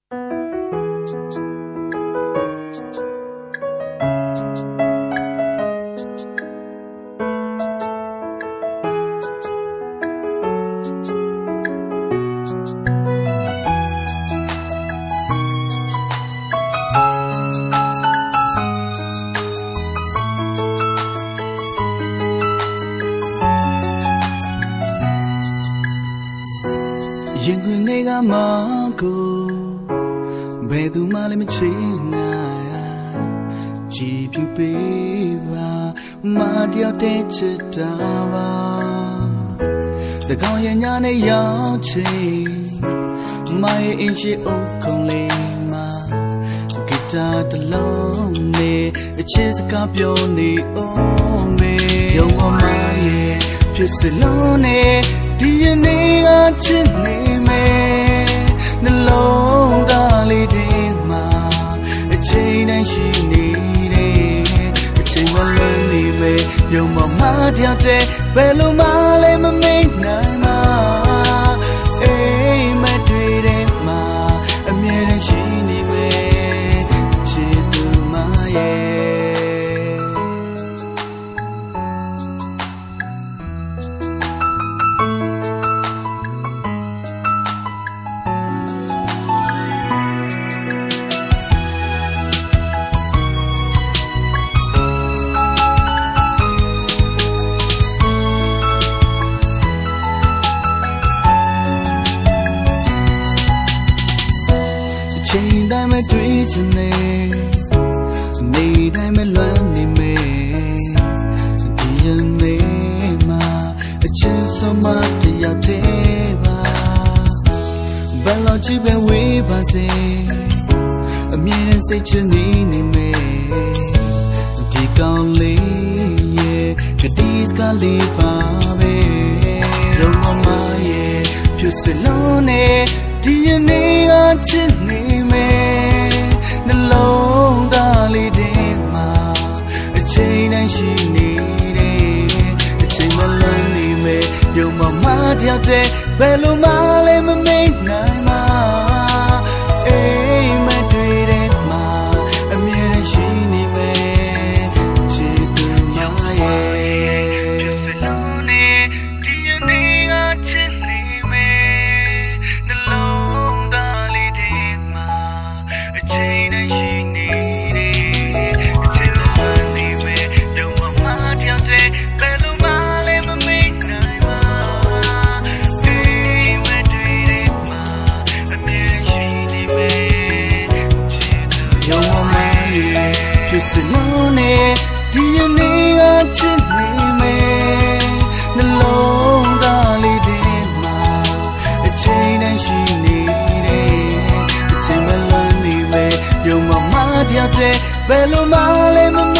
ရင်ခွင်တွေကမှကိုဘယ်သူမှလည်းမချင်နိုင်ကြည်ပြူပေးပါမတယောက်တည်းချစ်တာပါတကောင်ရဲ့ညာနဲ့ရောက်ချင်မရဲ့အင်းရှိအုပ်ခုံလေးမှာဂီတာတစ်လုံးနဲ့အချစ်စကားပြောနေအောင်မေရုံးမရဲ့ဖြစ်စလုံးနဲ့ဒီနေ့ကချစ်နေမယ်နှလုံးသားလေးတွေမှာအချိန်တိုင်းရှိနေတယ်အချိန်မလွန်နေမယ်ရုံမမတယောက်တည်းဘယ်လိုမှလည်းမမေ့နိုင်မှာအိမ်မတွေ့တဲ့မှာအမြဲတမ်းရှိနေမယ်ချစ်သူမရဲ့ချိန်တိုင်းမတွေ့ချင်နေနေတိုင်းမလွမ်းနေမယ်ဒီရနေမှာအချင်းဆုံးမတယောက်တည်းပါဘယ်လိုကြည့်ပဲဝေးပါစေအမြဲတမ်းစိတ်ချနေနေမယ်ဒီကောင်းလေးရဲ့ကတိစကားလေးပါပဲရုံမမရဲ့ဖြစ်စလုံးနဲ့ဒီရနေကချစ်နေနှလုံးသားလေးတွေမှာအချိန်တိုင်းရှိနေတယ်အချိန်မလွန်နေမယ်ရုံမမတယောက်တည်းဘယ်လိုမှလည်းမမေ့နိုင်မှာအိမ်မတွေ့တဲ့မှာအမြဲတမ်းရှိနေမယ်ချစ်သူမရဲ့ဖြစ်စလုံးနဲ့ဒီနေ့ကချစ်နေမယ်နှလုံးသားလေးတွေမှာအချိန်တိုင်းရှိနေတယ်အချိန်မလွန်နေမယ်ရုံမမတယောက်တည်းဘယ်လိုမှလည်းမမေ့နိုင်ပါအိမ်မတွေ့တဲ့မှာအမြဲရှိနေမယ်ချစ်သူရုံမမရဲ့ဖြစ်စလုံးနဲ့ဒီနေ့ကချစ်နေမယ်နှလုံးသားလေးတွေမှာအချိန်တိုင်းရှိနေတယ်အချိန်မလွန်နေမယ်ရုံမမတယောက်တည်းဘယ်လိုမှလည်းမ